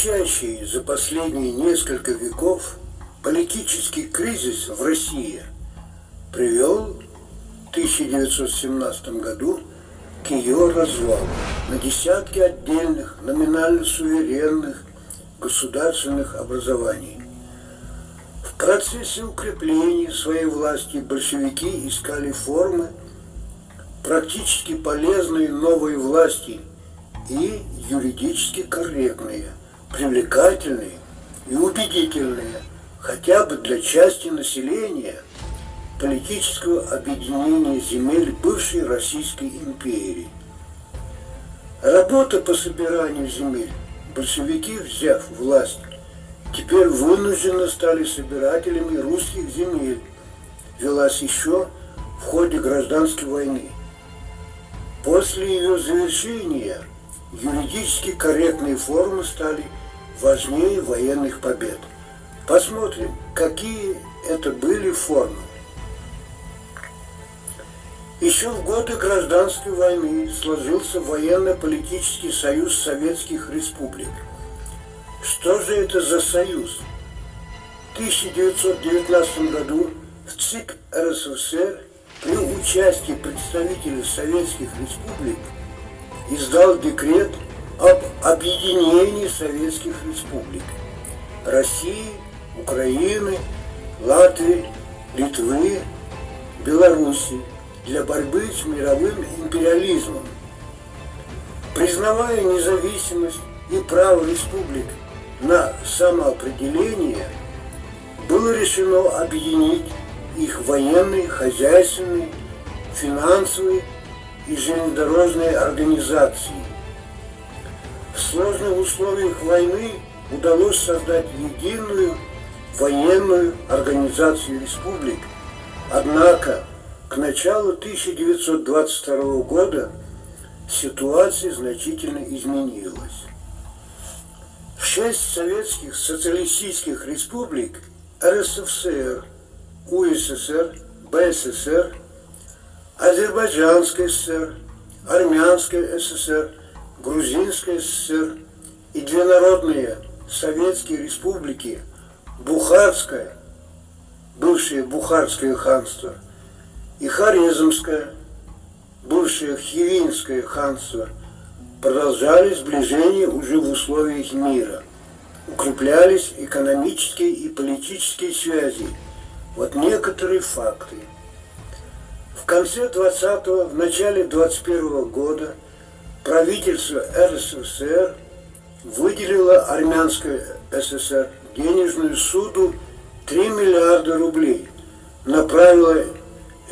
Глубочайший за последние несколько веков политический кризис в России привел в 1917 году к ее развалу на десятки отдельных, номинально суверенных государственных образований. В процессе укрепления своей власти большевики искали формы практически полезные новой власти и юридически корректные, привлекательные и убедительные хотя бы для части населения политического объединения земель бывшей Российской империи. Работа по собиранию земель большевики, взяв власть, теперь вынужденно стали собирателями русских земель, велась еще в ходе гражданской войны. После ее завершения юридически корректные формы стали важнее военных побед. Посмотрим, какие это были формы. Еще в годы гражданской войны сложился военно-политический союз советских республик. Что же это за союз? В 1919 году в ЦИК РСФСР при участии представителей советских республик издал декрет об объединении советских республик России, Украины, Латвии, Литвы, Белоруссии для борьбы с мировым империализмом. Признавая независимость и право республик на самоопределение, было решено объединить их военные, хозяйственные, финансовые и железнодорожные организации. В сложных условиях войны удалось создать единую военную организацию республик, однако к началу 1922 года ситуация значительно изменилась. 6 советских социалистических республик РСФСР, УССР, БССР, Азербайджанская ССР, Армянская ССР, Грузинская ССР и две народные советские республики Бухарское, бывшее Бухарское ханство, и Хорезмское, бывшее Хивинское ханство, продолжали сближение уже в условиях мира. Укреплялись экономические и политические связи. Вот некоторые факты. В конце 20-го, в начале 21-го года правительство РСФСР выделило Армянской ССР денежную суду 3 миллиарда рублей, направило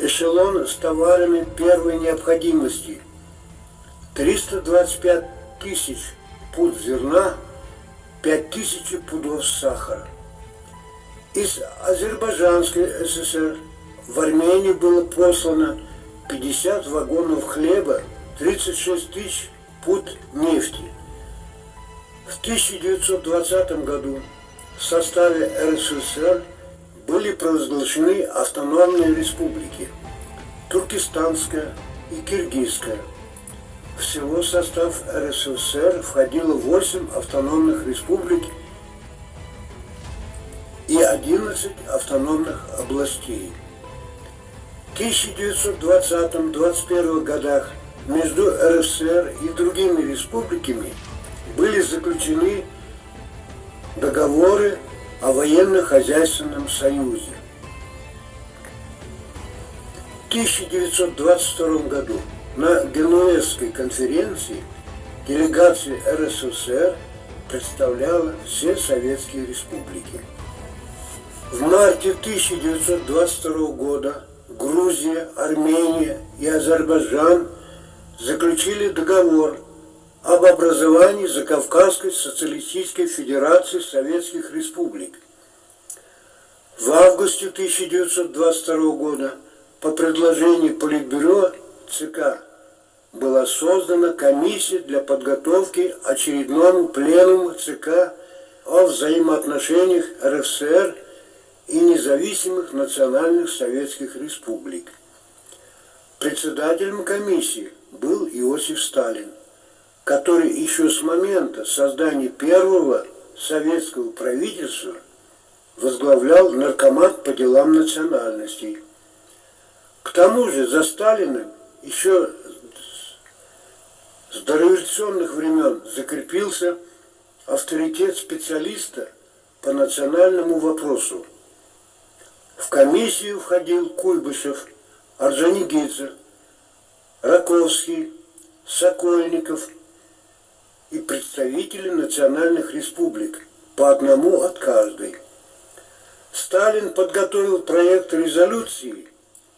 эшелон с товарами первой необходимости, 325 тысяч пуд зерна, 5000 пудов сахара. Из Азербайджанской ССР в Армению было послано 50 вагонов хлеба, 36 тысяч пуд нефти. В 1920 году в составе РСФСР были провозглашены автономные республики Туркестанская и Киргизская. Всего в состав РСФСР входило 8 автономных республик и 11 автономных областей. В 1920-21 годах между РСФСР и другими республиками были заключены договоры о военно-хозяйственном союзе. В 1922 году на Генуэзской конференции делегация РСФСР представляла все советские республики. В марте 1922 года Грузия, Армения и Азербайджан заключили договор об образовании Закавказской социалистической федерации советских республик. В августе 1922 года по предложению Политбюро ЦК была создана комиссия для подготовки очередному пленуму ЦК о взаимоотношениях РСФСР и независимых национальных советских республик. Председателем комиссии был Иосиф Сталин, который еще с момента создания первого советского правительства возглавлял наркомат по делам национальностей. К тому же за Сталиным еще с дореволюционных времен закрепился авторитет специалиста по национальному вопросу. В комиссию входил Куйбышев, Орджоникидзе, Раковский, Сокольников и представители национальных республик, по одному от каждой. Сталин подготовил проект резолюции,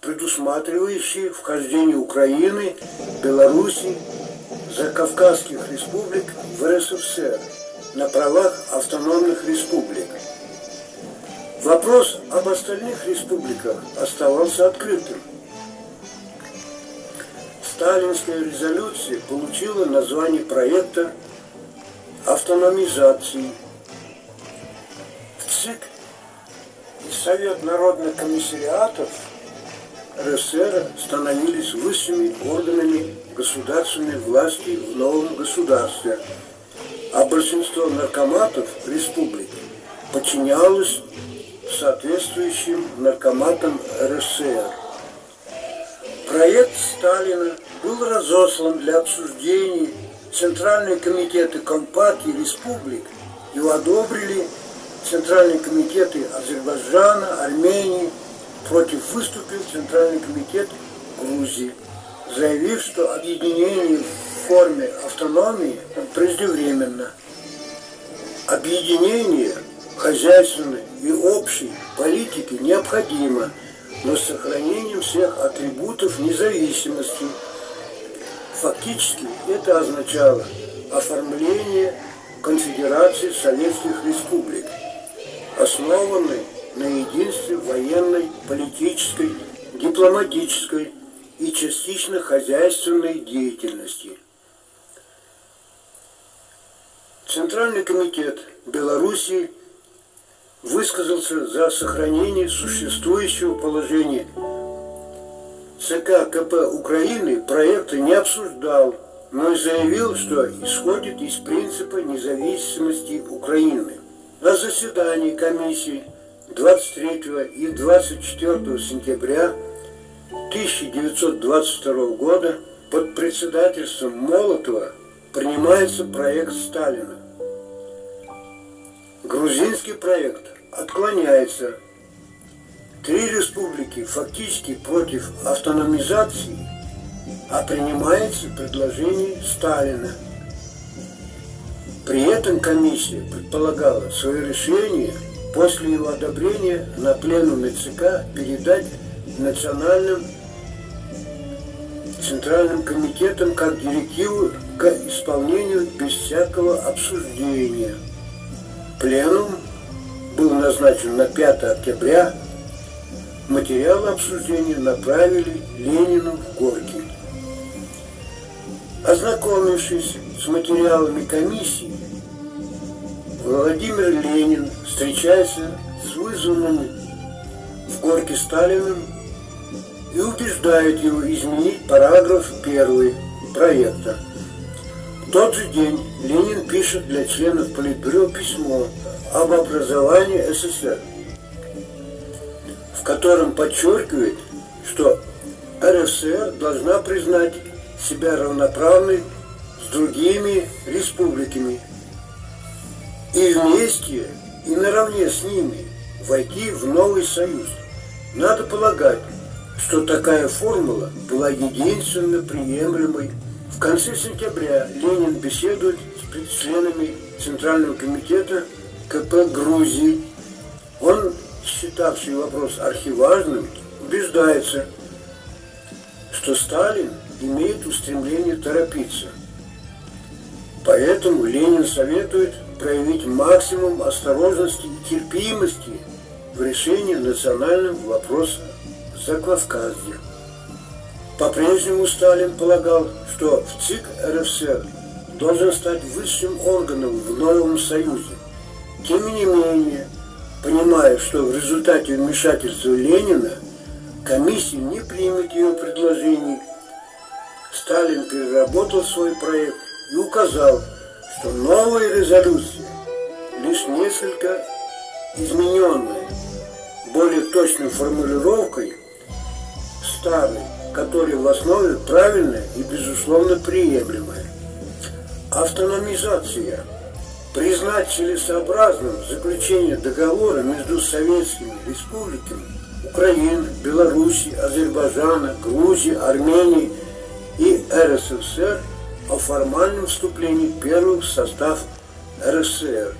предусматривающий вхождение Украины, Белоруссии, закавказских республик в РСФСР на правах автономных республик. Вопрос об остальных республиках оставался открытым. Сталинская резолюция получила название проекта автономизации. ЦИК и Совет народных комиссариатов РСФСР становились высшими органами государственной власти в новом государстве, а большинство наркоматов республик подчинялось соответствующим наркоматам РСФСР. Проект Сталина был разослан для обсуждений Центральные комитеты Компартии республик, его одобрили Центральные комитеты Азербайджана, Армении. Против выступил Центральный комитет Грузии, заявив, что объединение в форме автономии преждевременно. Объединение хозяйственной и общей политики необходимо, но с сохранением всех атрибутов независимости. Фактически это означало оформление конфедерации советских республик, основанной на единстве военной, политической, дипломатической и частично хозяйственной деятельности. Центральный комитет Белоруссии высказался за сохранение существующего положения. ЦК КП Украины проекта не обсуждал, но и заявил, что исходит из принципа независимости Украины. На заседании комиссии 23 и 24 сентября 1922 года под председательством Молотова принимается проект Сталина. Грузинский проект отклоняется. 3 республики фактически против автономизации, а принимается предложение Сталина. При этом комиссия предполагала свое решение после его одобрения на пленуме ЦК передать национальным центральным комитетам как директиву к исполнению без всякого обсуждения. Пленум был назначен на 5 октября. Материалы обсуждения направили Ленину в Горький. Ознакомившись с материалами комиссии, Владимир Ленин встречается с вызванным в Горький Сталиным и убеждает его изменить параграф 1 проекта. В тот же день Ленин пишет для членов Политбюро письмо об образовании СССР, в котором подчеркивает, что РСФСР должна признать себя равноправной с другими республиками и вместе и наравне с ними войти в новый союз. Надо полагать, что такая формула была единственно приемлемой. В конце сентября Ленин беседует с членами Центрального комитета КП Грузии. Он, считавший вопрос архиважным, убеждается, что Сталин имеет устремление торопиться. Поэтому Ленин советует проявить максимум осторожности и терпимости в решении национального вопроса Закавказья. По-прежнему Сталин полагал, что в ЦИК РСФСР должен стать высшим органом в новом союзе. Тем не менее, понимая, что в результате вмешательства Ленина комиссия не примет ее предложений, Сталин переработал свой проект и указал, что новая резолюция лишь несколько измененной, более точной формулировкой старой, которая в основе правильная и безусловно приемлемая. Автономизация. Признать целесообразным заключение договора между советскими республиками Украины, Беларуси, Азербайджана, Грузии, Армении и РСФСР о формальном вступлении первых в состав РСФСР.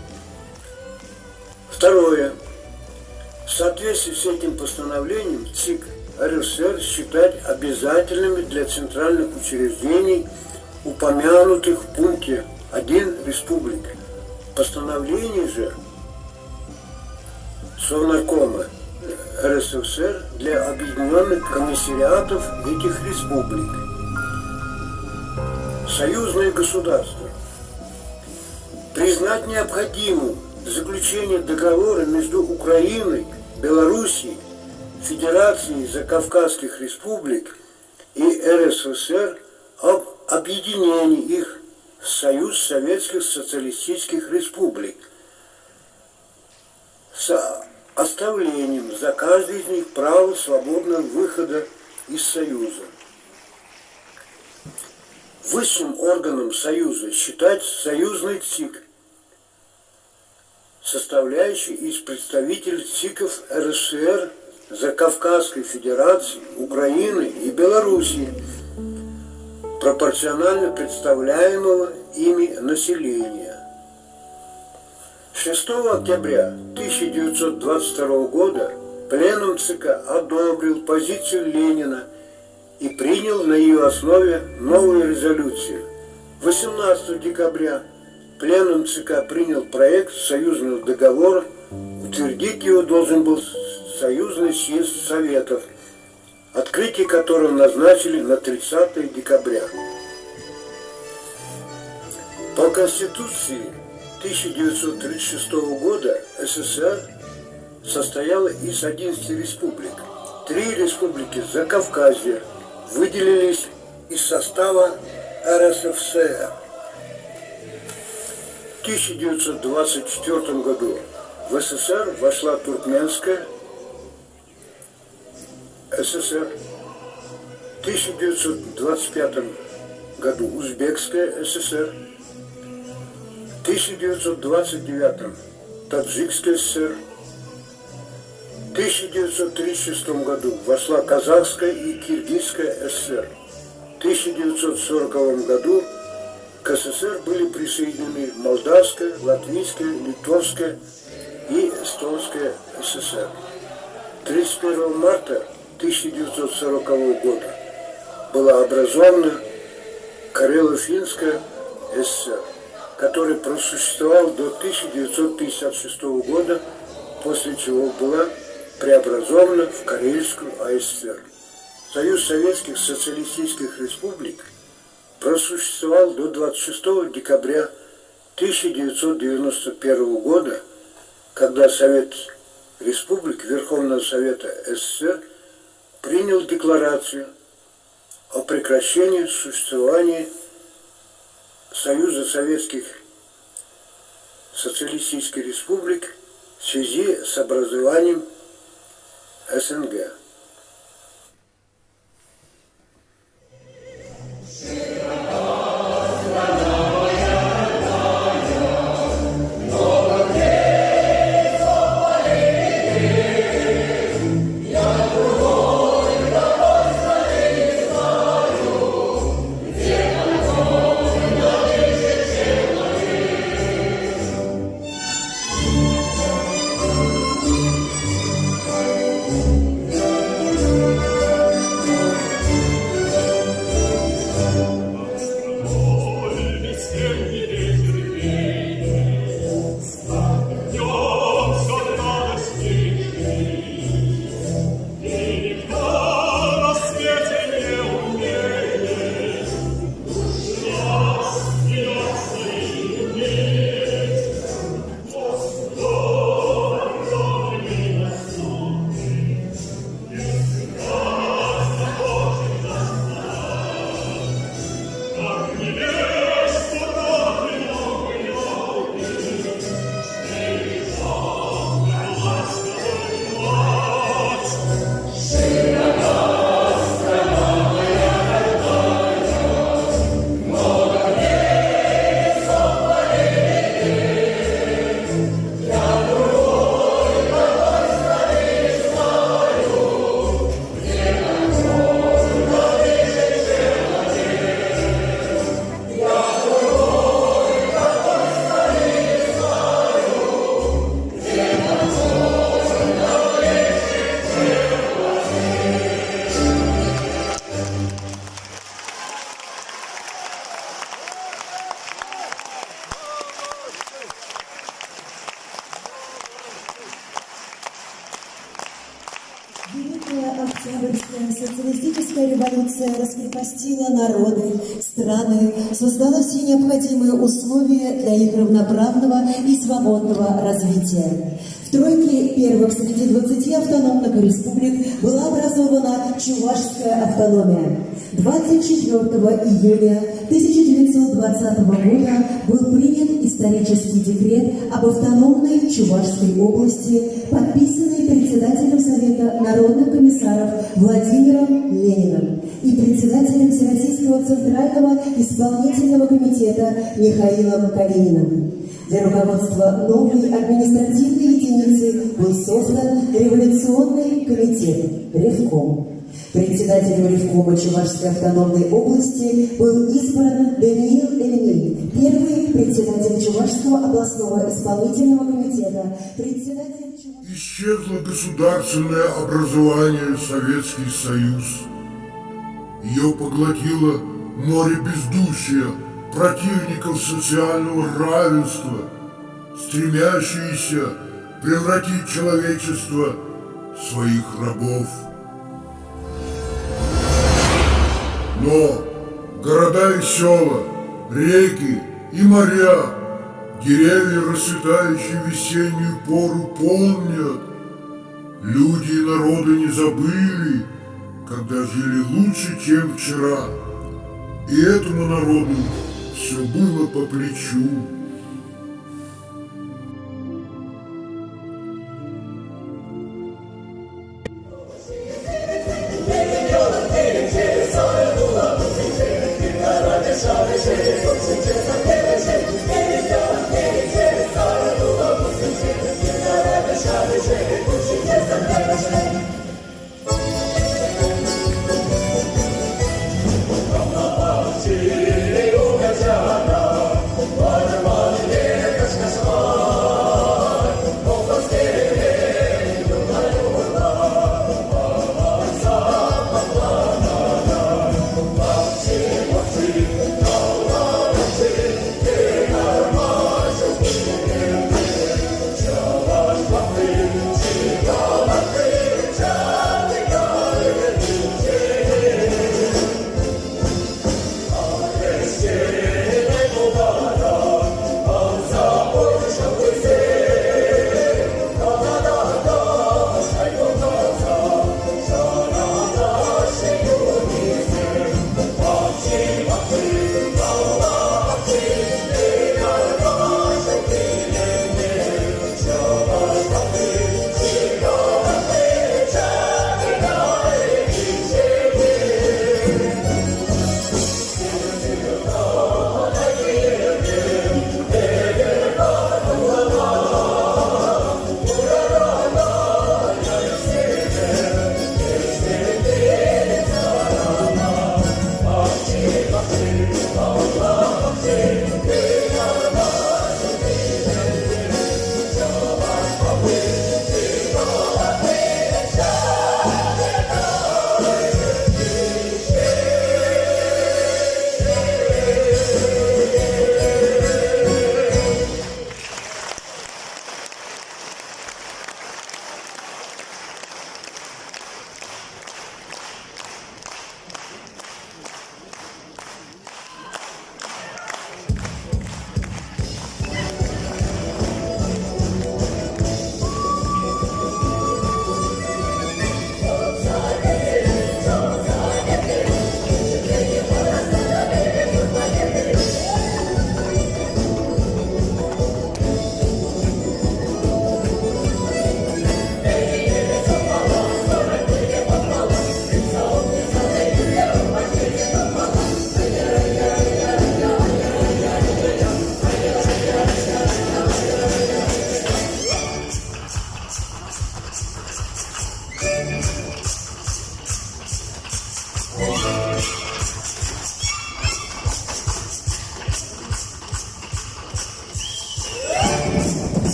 Второе. В соответствии с этим постановлением ЦИК РСФСР считать обязательными для центральных учреждений, упомянутых в пункте 1 республик. Постановление же Совнаркома РСФСР для объединенных комиссариатов этих республик. Союзные государства. Признать необходимым заключение договора между Украиной, Белоруссией, Федерацией Закавказских республик и РСФСР об объединении их в Союз Советских Социалистических Республик с оставлением за каждый из них права свободного выхода из Союза. Высшим органом Союза считать союзный ЦИК, состоящий из представителей ЦИКов РСФСР, Закавказской Федерации, Украины и Белоруссии, пропорционально представляемого ими населения. 6 октября 1922 года Пленум ЦК одобрил позицию Ленина и принял на ее основе новую резолюцию. 18 декабря Пленум ЦК принял проект союзного договора, утвердить его должен был Союзный съезд Советов, открытие которого назначили на 30 декабря. По Конституции 1936 года СССР состояла из 11 республик. 3 республики Закавказья выделились из состава РСФСР. В 1924 году в СССР вошла Туркменская СССР, в 1925 году Узбекская ССР, в 1929 Таджикская ССР, в 1936 году вошла Казахская и Киргизская ССР. В 1940 году к СССР были присоединены Молдавская, Латвийская, Литовская и Эстонская ССР. 31 марта 1940 года была образована Карело-Финская ССР, который просуществовал до 1956 года, после чего была преобразована в Карельскую АССР. Союз Советских Социалистических Республик просуществовал до 26 декабря 1991 года, когда Совет Республик Верховного Совета СССР принял декларацию о прекращении существования Союза Советских Социалистических Республик в связи с образованием СНГ. Октябрьская социалистическая революция раскрепостила народы, страны, создала все необходимые условия для их равноправного и свободного развития. В тройке первых среди 20 автономных республик была образована Чувашская автономия. 24 июня 1920 года был принят исторический декрет об автономной Чувашской области, подписанный председателем Совета народных комиссаров Владимиром Лениным и председателем Всероссийского Центрального исполнительного комитета Михаилом Калининым. Для руководства новой административной единицы был создан революционный комитет Ревком. Председателем Ревкома Чувашской автономной области был избран Даниил Эльмин, первый председатель Чувашского областного исполнительного комитета, председатель Чувашского... Исчезло государственное образование Советский Союз. Ее поглотило море бездушия, противников социального равенства, стремящиеся превратить человечество в своих рабов. Но города и села, реки и моря, деревья, расцветающие в весеннюю пору, помнят. Люди и народы не забыли, когда жили лучше, чем вчера. И этому народу все было по плечу. She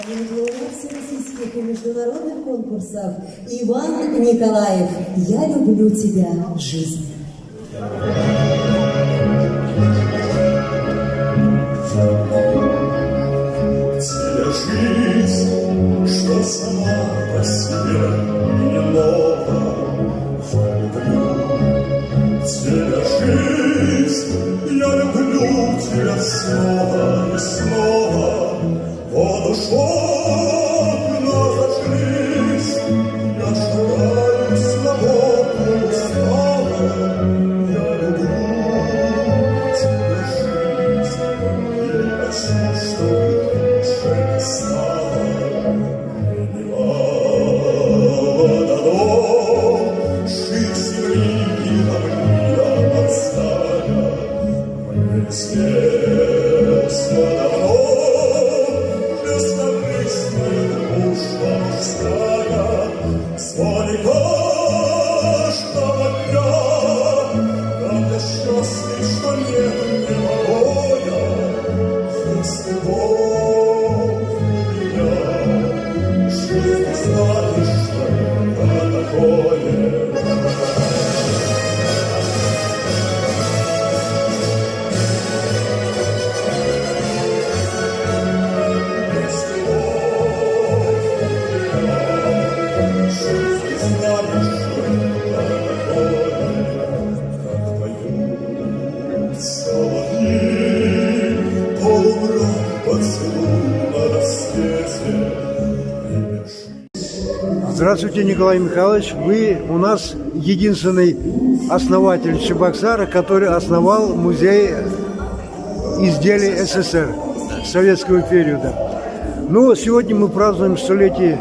Лауреат всероссийских и международных конкурсов Иван Николаев. Я люблю тебя, жизнь. Тебе жизнь, что сама по себе не нова. Я люблю тебя, жизнь, я люблю тебя снова и снова. Вот ушел разошлись, я шагаю свободную снова. Я люблю тебя, жизнь, я хочу, чтобы лучше не стало. Не бывало дано жить земли и огня отстая. Мне известно давно, бескорыстная дружба мужская, звони каждого дня, как я счастлив, что нет мне покоя. Есть любовь у меня, жизнь не знаешь, что это такое. Здравствуйте, Николай Михайлович. Вы у нас единственный основатель Чебоксара, который основал музей изделий СССР советского периода. Ну, сегодня мы празднуем столетие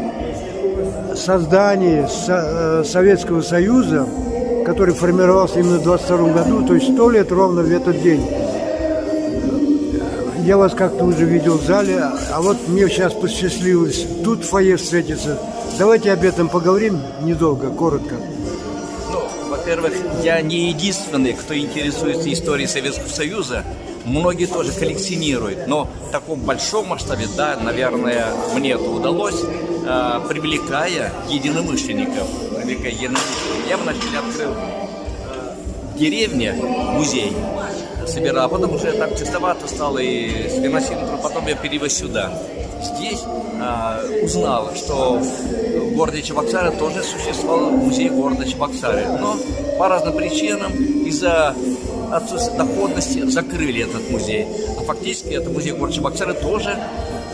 создания Советского Союза, который формировался именно в 22 году, то есть 100 лет ровно в этот день. Я вас как-то уже видел в зале, а вот мне сейчас посчастливилось тут в фойе встретиться. Давайте об этом поговорим недолго, коротко. Ну, во-первых, я не единственный, кто интересуется историей Советского Союза. Многие тоже коллекционируют, но в таком большом масштабе, да, наверное, мне это удалось, привлекая единомышленников. Я вначале открыл в деревне музей, собирал, а потом уже там чистовато стало и с финансированием, потом я перевез сюда. Здесь узнал, что в городе Чебоксары тоже существовал музей города Чебоксары, но по разным причинам из-за отсутствия доходности закрыли этот музей. А фактически это музей города Чебоксары тоже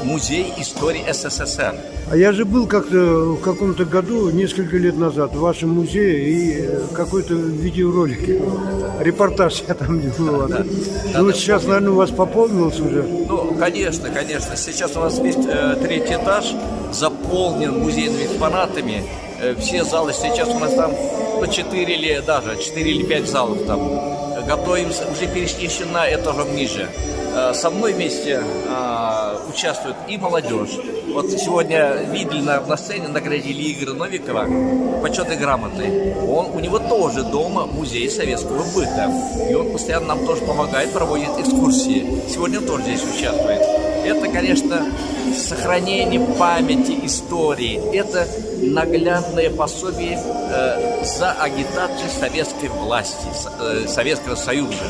музей истории СССР. А я же был как-то в каком-то году, несколько лет назад, в вашем музее и какой-то видеоролик, репортаж я там делал. Да. Ну, вот сейчас, наверное, у вас пополнилось уже? Ну, конечно, конечно. Сейчас у нас весь третий этаж заполнен музейными экспонатами. Все залы сейчас у нас там 4 или 5 залов там. Готовимся, уже перешли еще на этажом ниже. Со мной вместе участвует и молодежь. Вот сегодня видели на сцене, наградили Игоря Новикова почетной грамотой. У него тоже дома музей советского быта. И он постоянно нам тоже помогает, проводит экскурсии. Сегодня он тоже здесь участвует. Это, конечно, сохранение памяти, истории. Это наглядное пособие за агитацию советской власти, Советского Союза.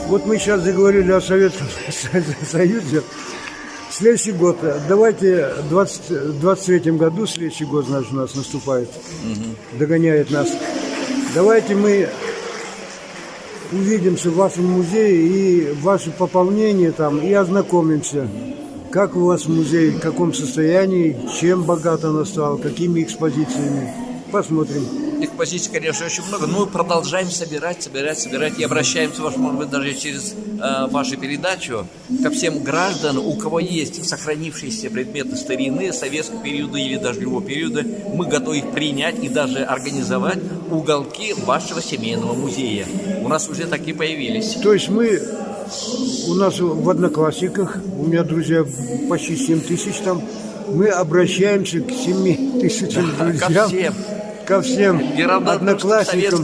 Вот мы сейчас заговорили о Советском Союзе. Следующий год, давайте в 23-м году, следующий год, значит, у нас наступает, догоняет нас. Давайте мы увидимся в вашем музее и ваше пополнение там, и ознакомимся, как у вас музей, в каком состоянии, чем богат он стал, какими экспозициями. Посмотрим. Экспозиций, конечно, очень много, но мы продолжаем собирать и обращаемся, может быть, даже через вашу передачу ко всем гражданам, у кого есть сохранившиеся предметы старины, советского периода или даже любого периода, мы готовы их принять и даже организовать уголки вашего семейного музея. У нас уже такие появились. То есть у нас в Одноклассниках, у меня друзья почти 7 тысяч там, мы обращаемся к 7 тысячам друзьям. Ко всем одноклассникам,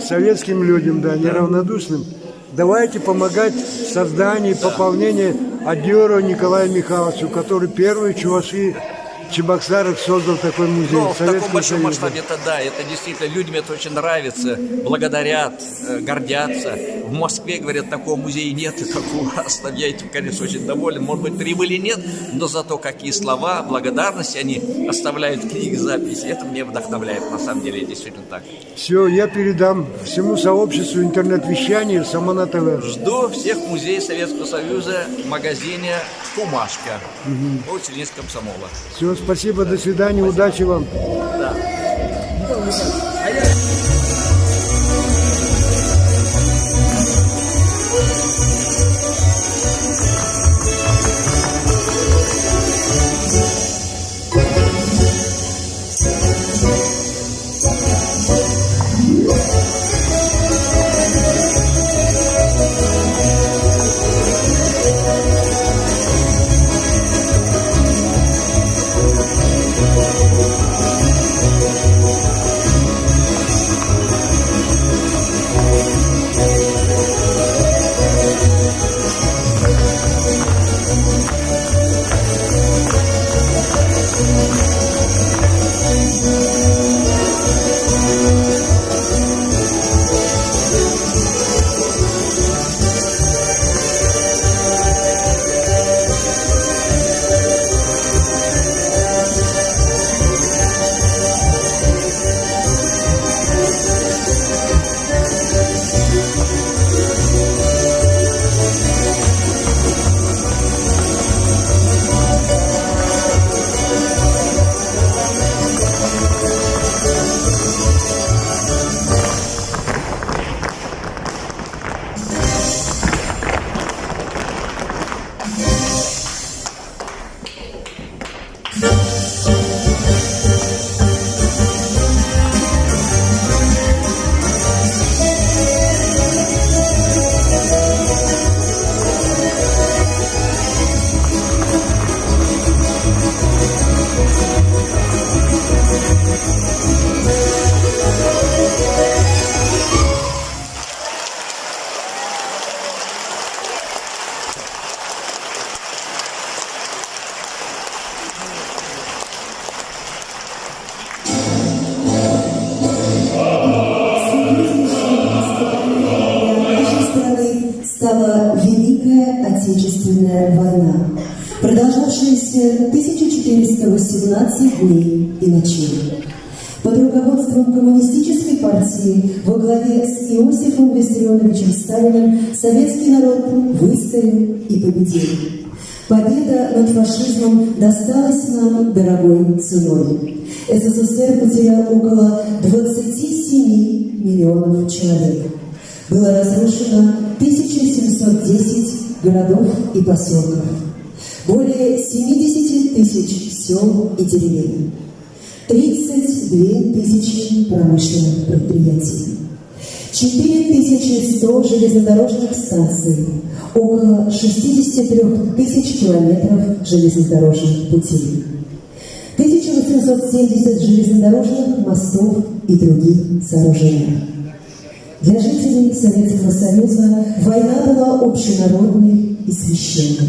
советским людям, да, неравнодушным. Давайте помогать в создании, пополнении Адиору Николаю Михайловичу, который первый в Чебоксарах создал такой музей. Ну, в таком Советского большом Союза. масштабе это да, это действительно людям это очень нравится, благодарят, гордятся. В Москве, говорят, такого музея нет, как у вас. Там я этим, конечно, очень доволен. Может быть, прибыли нет, но зато какие слова, благодарности они оставляют в книге записи. Это мне вдохновляет, на самом деле, действительно так. Все, я передам всему сообществу интернет-вещания Самана ТВ. Жду всех в музее Советского Союза в магазине «Кумашка» по улице Комсомола. Все, спасибо, до свидания, удачи вам. Да. Стала Великая Отечественная война, продолжавшаяся 1418 дней и ночей. Под руководством коммунистической партии во главе с Иосифом Виссарионовичем Сталиным советский народ выстоял и победил. Победа над фашизмом досталась нам дорогой ценой. СССР потерял около 27 миллионов человек. Было разрушено 1710 городов и поселков, более 70 тысяч сел и деревень, 32 тысячи промышленных предприятий, 4100 железнодорожных станций, около 63 тысяч километров железнодорожных путей, 1870 железнодорожных мостов и других сооружений. Для жителей Советского Союза война была общенародной и священной.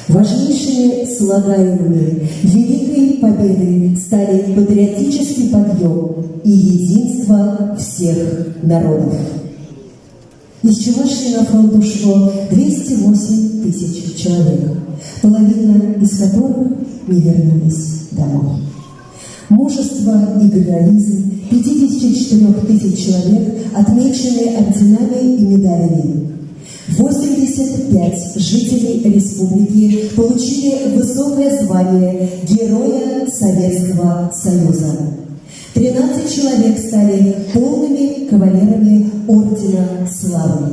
Важнейшими слагаемыми Великой Победы стали патриотический подъем и единство всех народов. Из Чувашии на фронт ушло 208 тысяч человек, половина из которых не вернулись домой. Мужество и героизм 54 тысяч человек отмечены орденами и медалями. 85 жителей республики получили высокое звание Героя Советского Союза. 13 человек стали полными кавалерами Ордена Славы.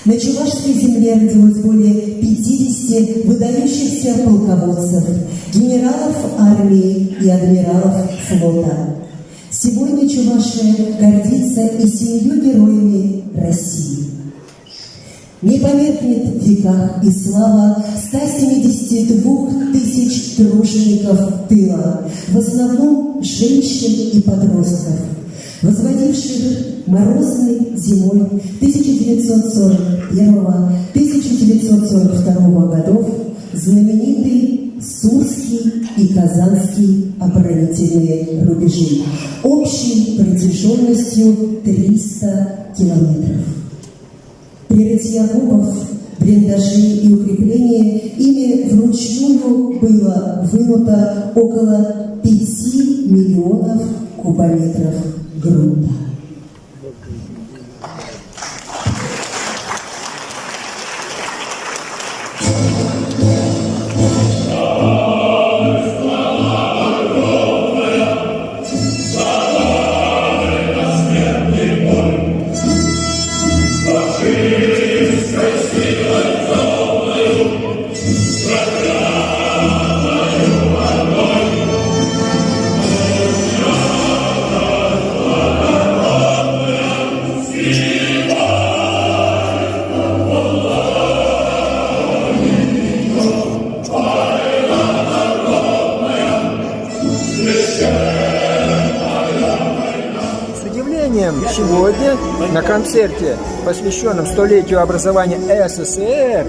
На Чувашской земле родилось более 50 выдающихся полководцев, генералов армии и адмиралов флота. Сегодня Чувашия гордится и 7 героями России. Не померкнет в веках и слава 172 тысяч тружеников тыла, в основном женщин и подростков, возводивших морозной зимой 1941-1942 годов знаменитый Сурский и Казанский оборонительные рубежи общей протяженностью 300 километров. Прирытия окопов, блиндажи и укрепления ими вручную было вынуто около 5 миллионов кубометров грунта. Сегодня на концерте, посвященном столетию образования СССР,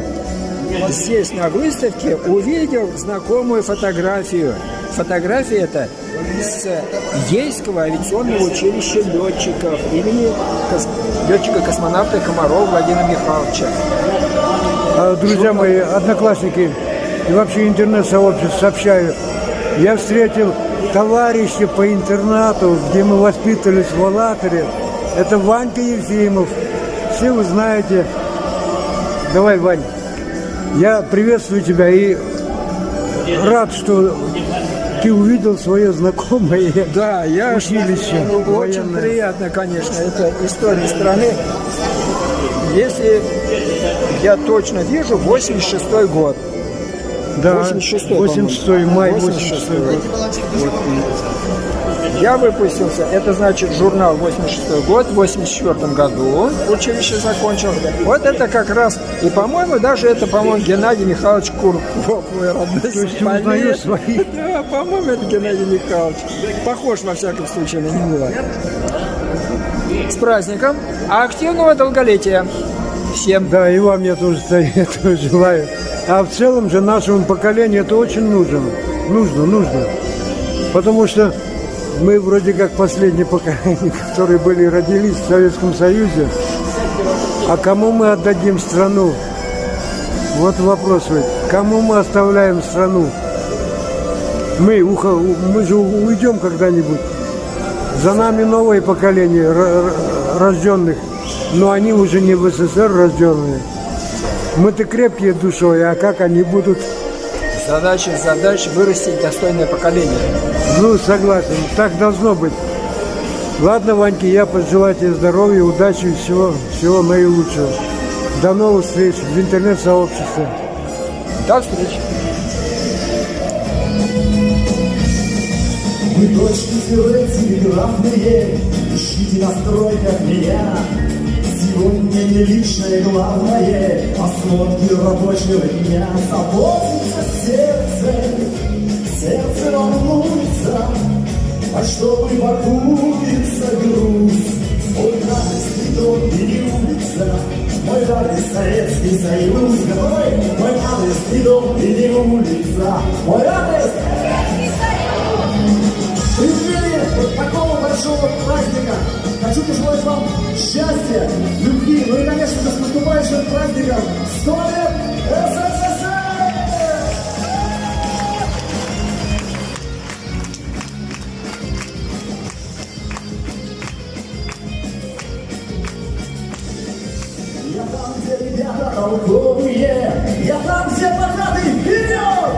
здесь на выставке увидел знакомую фотографию. Фотография эта с Ейского авиационного училища летчиков имени летчика-космонавта Комарова Владимира Михайловича. Друзья мои, одноклассники и вообще интернет-сообщество сообщаю, я встретил товарища по интернату, где мы воспитывались в Алатыре. Это Ванька Ефимов. Все вы знаете. Давай, Вань. Я приветствую тебя и рад, что ты увидел свое знакомое училище. Очень приятно, конечно. Это история страны. Если я точно вижу, 86-й год. Да, 86-й, май 86-й год. Вот. Я выпустился, это значит журнал 86-й год, в 84-м году училище закончил. Вот это как раз, и по-моему, даже это, по-моему, Геннадий Михайлович Курков, мой родной. То есть ты узнаешь своих? Да, по-моему, это Геннадий Михайлович. Похож, во всяком случае, на него. С праздником, активного долголетия всем. Да, и вам я тоже этого желаю. А в целом же нашему поколению это очень нужно. Нужно. Потому что мы вроде как последнее поколение, которые родились в Советском Союзе. А кому мы отдадим страну? Вот вопрос. Кому мы оставляем страну? Мы же уйдем когда-нибудь. За нами новое поколение рожденных, но они уже не в СССР рожденные. Мы-то крепкие душой, а как они будут? Задача вырастить достойное поколение. Ну, согласен, так должно быть. Ладно, Ваньки, я пожелаю тебе здоровья, удачи и всего наилучшего. До новых встреч в интернет-сообществе. До встречи. Вы точки звезды телеграфные, ищите настрой, как меня. Сегодня не личное главное, а сводки рабочего дня. Заботится сердце волнуется, а чтобы покупиться грусть. Мой радостный дом или улица, мой адрес Советский Союз. Мой радостный дом или улица, мой адрес Советский Союз. В преддверии такого большого праздника хочу пожелать вам счастья, любви, ну и, конечно же, с наступающим праздником 100 лет СССР! Я там, где ребята толковые, я там, где плакаты вперед,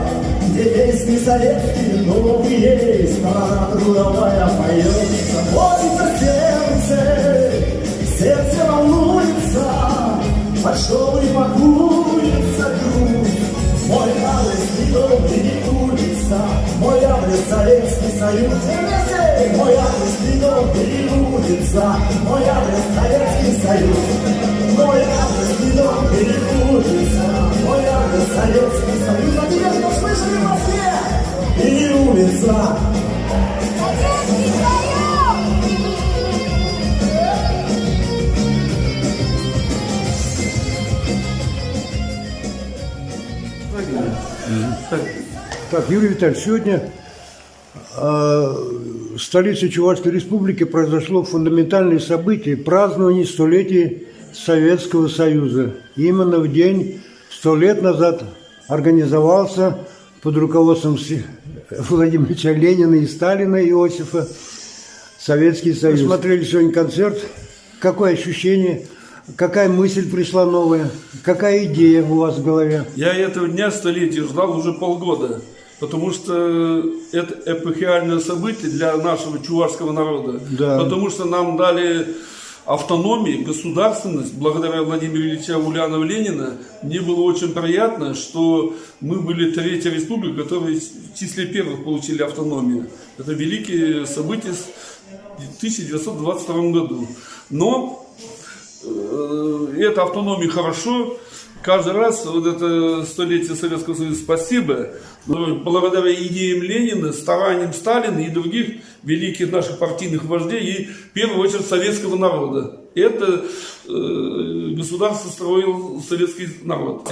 где песни советские новые, сторона трудовая поет. Заботится сердце волнуется, а чтобы покуется грусть. Мой адрес не дом и не улица, мой адрес Советский Союз. Мой адрес не дом и не улица, мой адрес Советский Союз. Мой адрес не дом и не улица, мой адрес Советский Союз. А теперь что слышали в Москве? И не улица. Советский Союз! Так, Юрий Витальевич, сегодня в столице Чувашской Республики произошло фундаментальное событие – празднование столетия Советского Союза. Именно в день 100 лет назад организовался под руководством Владимира Ильича Ленина и Сталина Иосифа Советский Союз. Мы смотрели сегодня концерт. Какое ощущение? Какая мысль пришла новая? Какая идея у вас в голове? Я этого дня столетия ждал уже полгода, потому что это эпохальное событие для нашего чувашского народа. Да. Потому что нам дали автономию, государственность, благодаря Владимиру Ильичу Ульянову Ленина. Мне было очень приятно, что мы были третья республика, которая в числе первых получили автономию. Это великие события в 1922 году. Но эта автономия хорошо. Каждый раз вот это столетие Советского Союза спасибо. Но благодаря идеям Ленина, стараниям Сталина и других великих наших партийных вождей и в первую очередь советского народа. Это государство строил советский народ.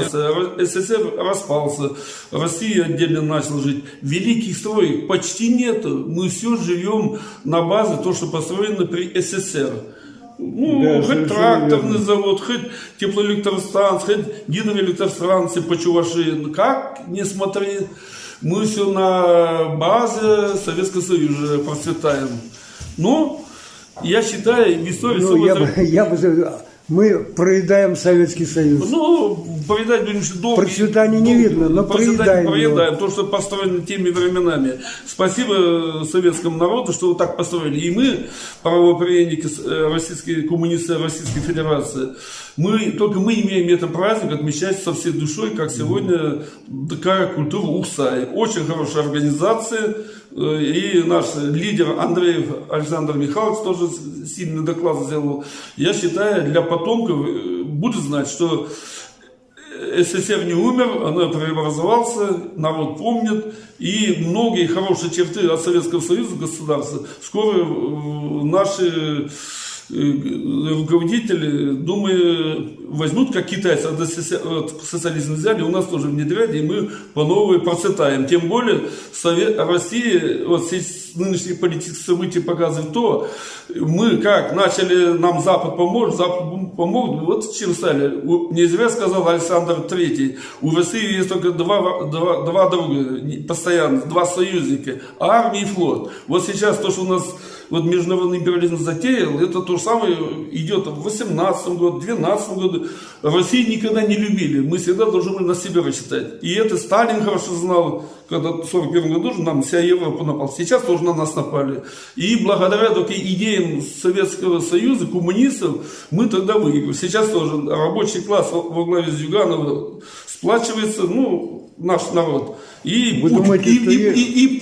СССР распался, Россия отдельно начала жить. Великих строек почти нету. Мы все живем на базе того, что построено при СССР. Ну, да, хоть тракторный завод, хоть теплоэлектростанция, хоть гидроэлектростанции по Чувашии. Как не смотри, мы все на базе Советского Союза процветаем. Но я считаю, в истории... Мы проедаем Советский Союз. Ну, проедать будем долго. Процветания не видно, но проедаем. То, что построено теми временами. Спасибо советскому народу, что вы так построили. И мы, правопреемники, российские коммунисты Российской Федерации, мы имеем этот праздник отмечать со всей душой, как сегодня такая культура Ухсай. Очень хорошая организация. И наш лидер Андреев Александр Михайлович тоже сильный доклад сделал. Я считаю, для потомков будет знать, что СССР не умер, она преобразовался, народ помнит. И многие хорошие черты от Советского Союза государства скоро наши руководители, думаю, возьмут, как китайцы от социализма взяли, у нас тоже внедряют, и мы по новой процветаем. Тем более Россия, вот нынешние политические события показывают то, мы как начали, нам Запад поможет, вот чем стали. Не зря сказал Александр III, у России есть только два друга, постоянно, два союзника, армия и флот. Вот сейчас то, что у нас вот международный империализм затеял, это то же самое идет в 18 году, в 12 году. Россию никогда не любили, мы всегда должны на себя рассчитать. И это Сталин хорошо знал, когда в 1941 году нам вся Европа напала. Сейчас тоже на нас напали. И благодаря только идеям Советского Союза, коммунистов, мы тогда выиграли. Сейчас тоже рабочий класс во главе с Зюгановым сплачивается, наш народ. И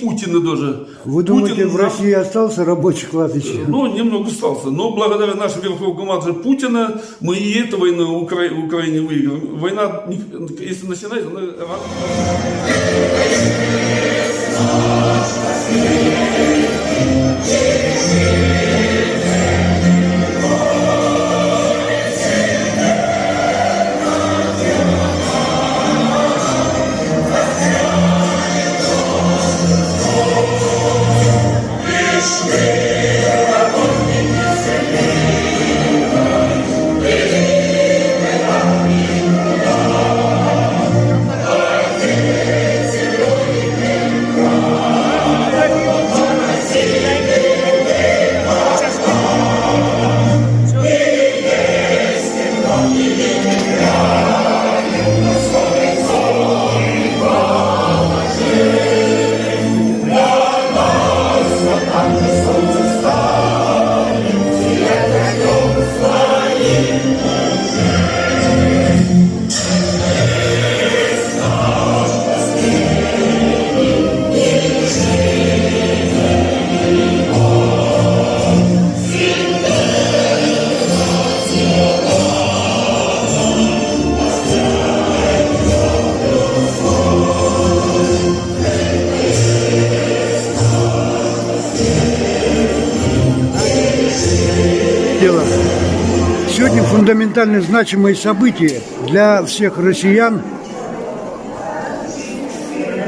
Путина тоже. Вы думаете, в России остался рабочий класс еще? Немного остался. Но благодаря нашему верховному командиру Путина мы и эту войну в Украине выиграем. Война, если начинается, она... Сегодня фундаментально значимые события для всех россиян.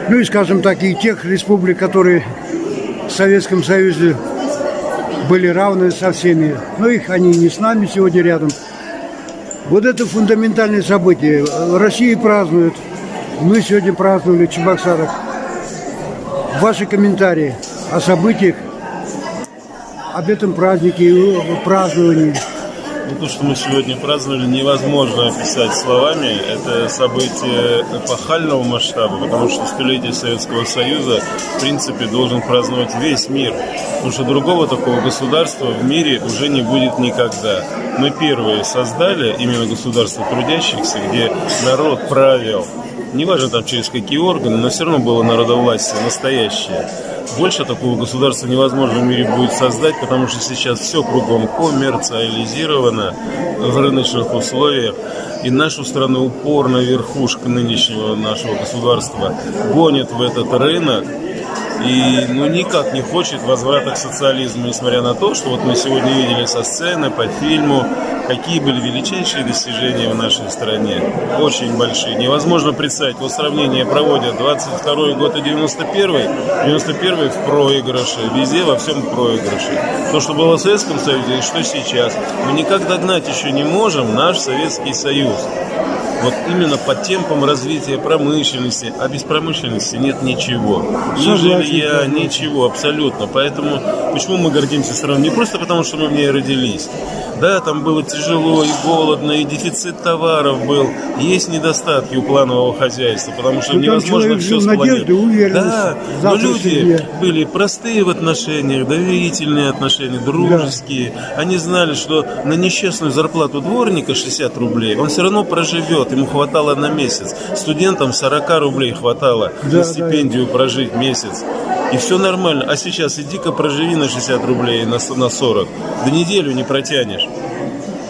ну и, скажем так, и тех республик, которые в Советском Союзе были равны со всеми. Но их они не с нами сегодня рядом. Вот это фундаментальное событие. Россия празднует. Мы сегодня праздновали в Чебоксарах. Ваши комментарии о событиях, об этом празднике и праздновании. Ну, то, что мы сегодня праздновали, невозможно описать словами. Это событие эпохального масштаба, потому что столетие Советского Союза, в принципе, должен праздновать весь мир. Потому что другого такого государства в мире уже не будет никогда. Мы первые создали именно государство трудящихся, где народ правил. Неважно там через какие органы, но все равно было народовластие настоящее. Больше такого государства невозможно в мире будет создать, потому что сейчас все кругом коммерциализировано в рыночных условиях. И нашу страну упорно верхушка нынешнего нашего государства гонит в этот рынок. И никак не хочет возврата к социализму, несмотря на то, что вот мы сегодня видели со сцены, по фильму, какие были величайшие достижения в нашей стране. Очень большие. Невозможно представить. Вот сравнение проводят 22-й год и 91-й. 91-й в проигрыше. Везде во всем проигрыше. То, что было в Советском Союзе и что сейчас. Мы никак догнать еще не можем наш Советский Союз. Вот именно по темпам развития промышленности, а без промышленности нет ничего. Ни жилья, ничего, абсолютно. Поэтому почему мы гордимся страной? Не просто потому, что мы в ней родились. Да, там было тяжело и голодно, и дефицит товаров был. Есть недостатки у планового хозяйства, потому что невозможно все спланировать. Да, но люди были простые в отношениях, доверительные отношения, дружеские. Да. Они знали, что на несчастную зарплату дворника 60 рублей он все равно проживет, ему хватало на месяц. Студентам 40 рублей хватало на стипендию прожить месяц. И все нормально. А сейчас иди-ка проживи на 60 рублей, на 40. До неделю не протянешь.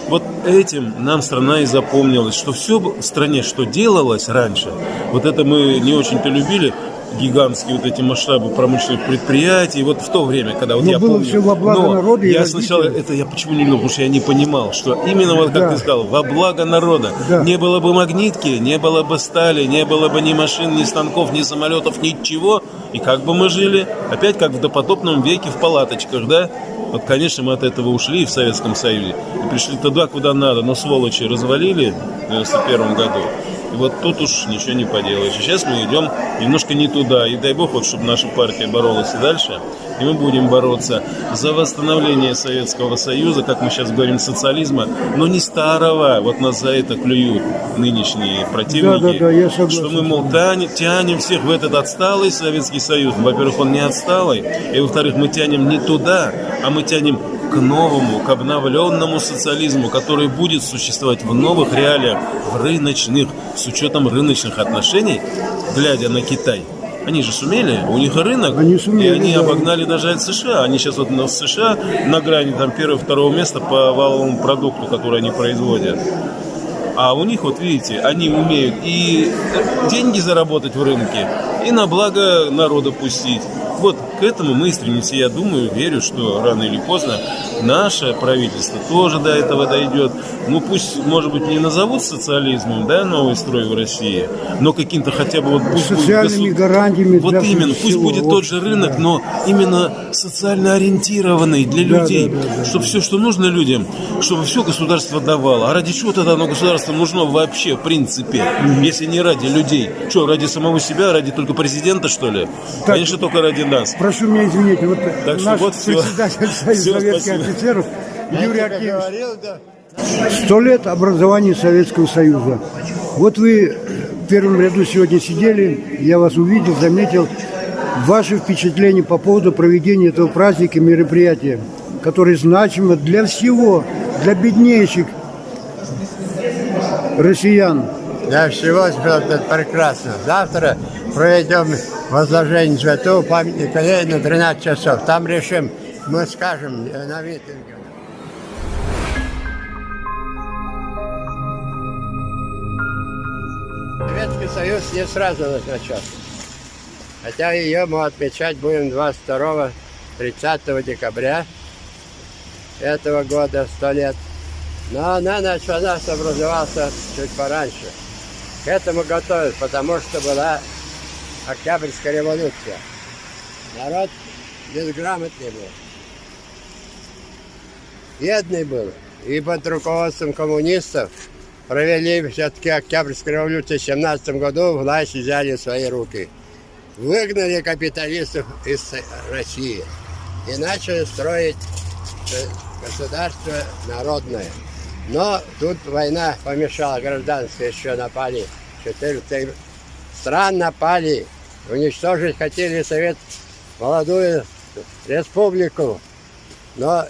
Вот этим нам страна и запомнилась, что все в стране, что делалось раньше, вот это мы не очень-то любили, гигантские вот эти масштабы промышленных предприятий, вот в то время, когда вот я помню. Все во благо народа. Я сначала это я почему не любил, потому что я не понимал, что именно вот как ты сказал, во благо народа. Да. Не было бы магнитки, не было бы стали, не было бы ни машин, ни станков, ни самолетов, ничего. И как бы мы жили? Опять как в допотопном веке в палаточках, да? Вот, конечно, мы от этого ушли в Советском Союзе и пришли туда, куда надо, но сволочи развалили в 91 году. И вот тут уж ничего не поделаешь. И сейчас мы идем немножко не туда. И дай бог, вот, чтобы наша партия боролась и дальше. И мы будем бороться за восстановление Советского Союза, как мы сейчас говорим, социализма, но не старого. Вот нас за это клюют нынешние противники. Я согласен. Что мы, мол, тянем всех в этот отсталый Советский Союз. Во-первых, он не отсталый. И во-вторых, мы тянем не туда, а мы тянем к новому, к обновленному социализму, который будет существовать в новых реалиях, в рыночных, с учетом рыночных отношений, глядя на Китай. Они же сумели, у них рынок, и они обогнали даже США. Они сейчас вот в США на грани там 1-2 места по валовому продукту, который они производят. А у них, вот видите, они умеют и деньги заработать в рынке, и на благо народа пустить. Вот к этому мы стремимся. Я думаю, верю, что рано или поздно наше правительство тоже до этого дойдет. Ну пусть, может быть, не назовут социализмом, да, новый строй в России, но каким-то хотя бы вот пусть социальными гарантиями. Вот именно, пусть будет тот же рынок, но именно социально ориентированный для людей, чтобы все, что нужно людям, чтобы все государство давало. А ради чего тогда оно государство нужно вообще, в принципе, если не ради людей? Что, ради самого себя, ради только президента, что ли? Так, конечно, только ради нас. Прошу меня извинить, вот так наш вот председатель Союза советских офицеров Юрий Аркадьевич. 100 лет образования Советского Союза. Вот вы в первом ряду сегодня сидели, я вас увидел, заметил. Ваши впечатления по поводу проведения этого праздника, мероприятия, которое значимо для всего, для беднейших россиян. Для всего это прекрасно. Завтра проведем возложение святого памятника Ленина 13 часов. Там решим, мы скажем на митинге. Советский Союз не сразу начался. Хотя ее мы отмечать будем 22-30 декабря этого года, 100 лет. Но она началась, образовался чуть пораньше. К этому готовят, потому что была Октябрьская революция. Народ безграмотный был. Бедный был. И под руководством коммунистов провели все-таки Октябрьскую революцию в 17 году, власть взяли в свои руки. Выгнали капиталистов из России и начали строить государство народное. Но тут война помешала, гражданская еще напали. 14 стран напали, уничтожить хотели молодую республику. Но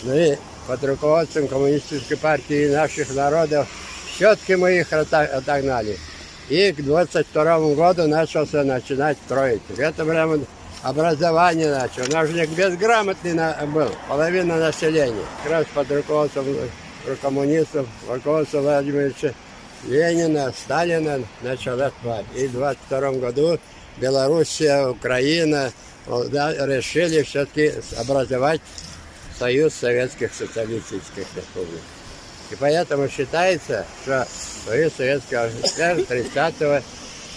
мы под руководством коммунистической партии и наших народов все-таки мы их отогнали. И к 22 году начинать строить. Это прямо образование начало. Наш безграмотный был, половина населения. Как раз под руководством коммунистов, руководством Владимира Ильича Ленина, Сталина началась война. И в 22 году Белоруссия, Украина решили все-таки образовать Союз Советских Социалистических Республик. И поэтому считается, что Союз Советского СССР 30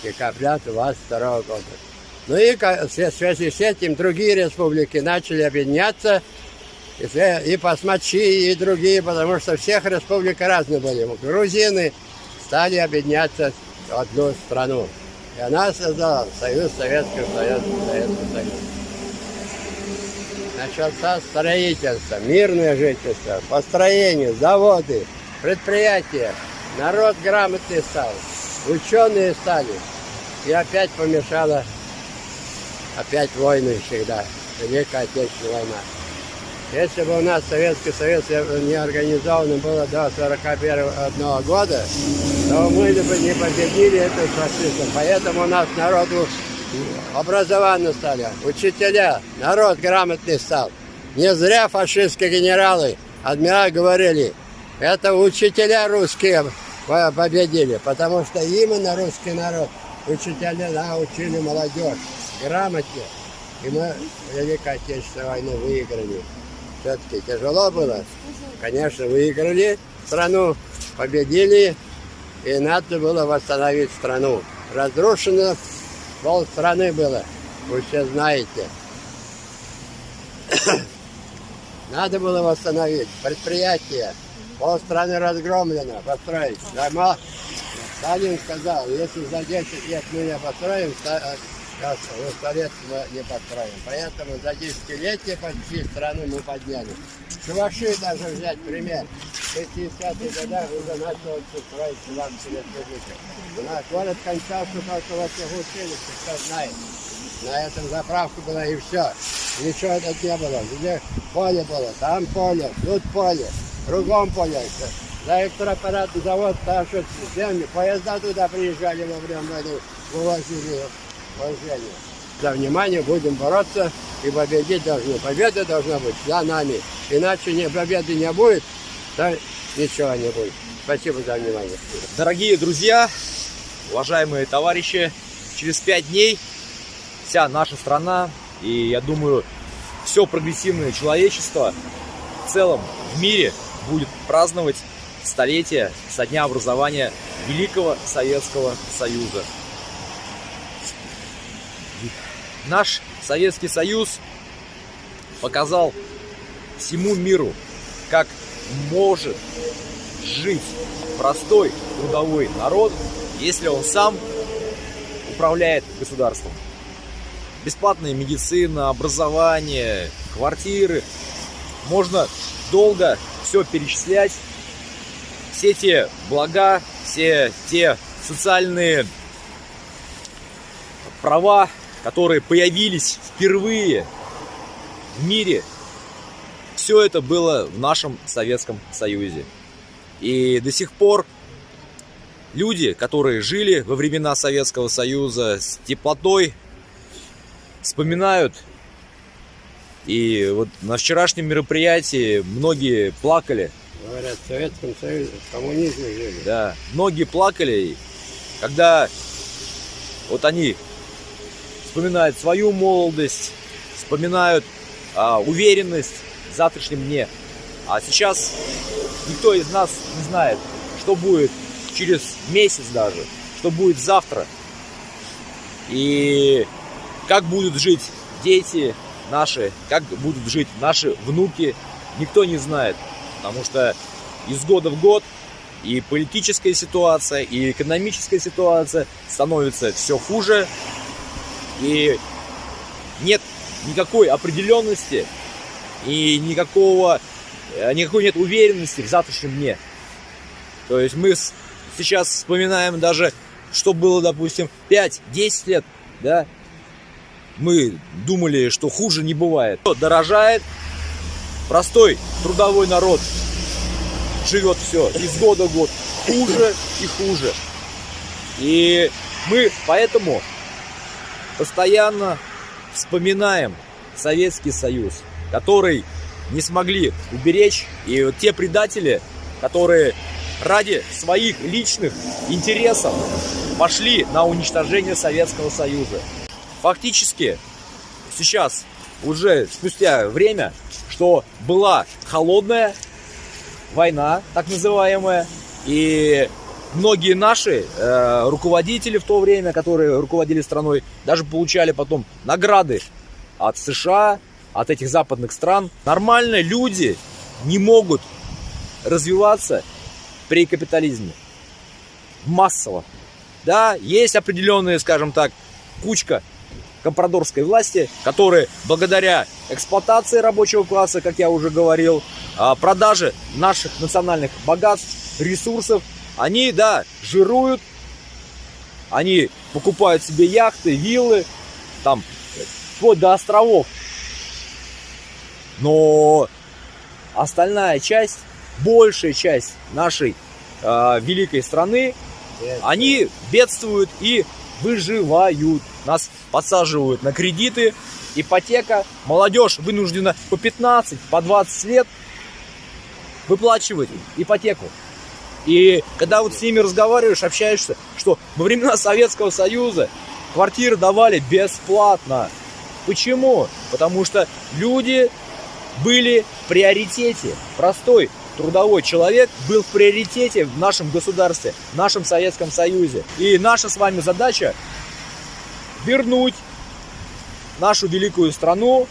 декабря 22 года. Ну и в связи с этим другие республики начали объединяться, и басмачи, и другие, потому что всех республик разные были. Грузины стали объединяться в одну страну. И она создала Союз Советских Союзов. Начался строительство, мирное жительство, построение, заводы, предприятия. Народ грамотный стал, ученые стали. И опять помешала, опять войны всегда, Великая Отечественная война. Если бы у нас Советский Союз не организован было до 1941 года, то мы бы не победили эту фашизм. Поэтому у нас народу образованно стали, учителя, народ грамотный стал. Не зря фашистские генералы, адмиралы говорили, это учителя русские победили, потому что именно русский народ, учителя учили молодежь грамоте. И мы Великую Отечественную войну выиграли. Все-таки тяжело было. Конечно, выиграли страну, победили, и надо было восстановить страну. Разрушено полстраны было, вы все знаете. Надо было восстановить предприятия. Полстраны разгромлено, построить. Сталин сказал, если за 10 лет мы не построим, 100 лет мы не построим. Поэтому за десятилетие почти страну мы подняли. Чуваши даже взять пример. В 50-х годах уже начал строить Чувашскую республику. У нас город кончался только во всех училищах, кто знает. На этом заправка была и все. Ничего тут не было. Где поле было, там поле, тут поле, кругом поле. За электроаппаратный завод, там что земли, поезда туда приезжали во время войны, вывозили вооружение. За внимание будем бороться и победить должны. Победа должна быть за нами. Иначе победы не будет, то ничего не будет. Спасибо за внимание. Дорогие друзья, уважаемые товарищи, через 5 дней вся наша страна и, я думаю, все прогрессивное человечество в целом в мире будет праздновать столетие со дня образования Великого Советского Союза. Наш Советский Союз показал всему миру, как может жить простой трудовой народ, если он сам управляет государством. Бесплатная медицина, образование, квартиры. Можно долго все перечислять. Все те блага, все те социальные права, которые появились впервые в мире, все это было в нашем Советском Союзе. И до сих пор люди, которые жили во времена Советского Союза, с теплотой вспоминают. И вот на вчерашнем мероприятии многие плакали. Говорят, в Советском Союзе, в коммунизме жили. Да, многие плакали, когда вот они вспоминают свою молодость, вспоминают уверенность в завтрашнем дне. А сейчас никто из нас не знает, что будет через месяц даже, что будет завтра. И как будут жить дети наши, как будут жить наши внуки, никто не знает. Потому что из года в год и политическая ситуация, и экономическая ситуация становится все хуже. И нет никакой определенности и никакой нет уверенности в завтрашнем дне. То есть мы сейчас вспоминаем даже, что было, допустим, 5-10 лет, да? Мы думали, что хуже не бывает. Дорожает, простой трудовой народ живет все из года в год хуже и хуже. И мы поэтому постоянно вспоминаем Советский Союз, который не смогли уберечь, и вот те предатели, которые ради своих личных интересов пошли на уничтожение Советского Союза. Фактически сейчас, уже спустя время, что была холодная война, так называемая, и многие наши руководители в то время, которые руководили страной, даже получали потом награды от США, от этих западных стран. Нормально люди не могут развиваться при капитализме массово. Да, есть определенные, скажем так, кучка компрадорской власти, которые благодаря эксплуатации рабочего класса, как я уже говорил, продаже наших национальных богатств, ресурсов, они, да, жируют, они покупают себе яхты, виллы, там, вплоть до островов. Но остальная часть, большая часть нашей великой страны, они бедствуют и выживают. Нас подсаживают на кредиты, ипотека. Молодежь вынуждена по 15, по 20 лет выплачивать ипотеку. И когда вот с ними разговариваешь, общаешься, что во времена Советского Союза квартиры давали бесплатно. Почему? Потому что люди были в приоритете. Простой трудовой человек был в приоритете в нашем государстве, в нашем Советском Союзе. И наша с вами задача вернуть нашу великую страну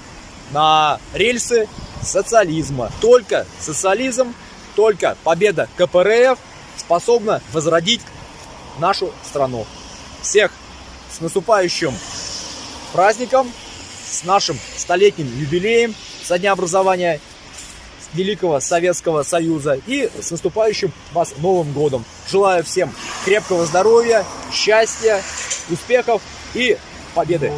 на рельсы социализма. Только социализм, только победа КПРФ способна возродить нашу страну. Всех с наступающим праздником, с нашим столетним юбилеем со дня образования Великого Советского Союза и с наступающим вас Новым годом. Желаю всем крепкого здоровья, счастья, успехов и победы!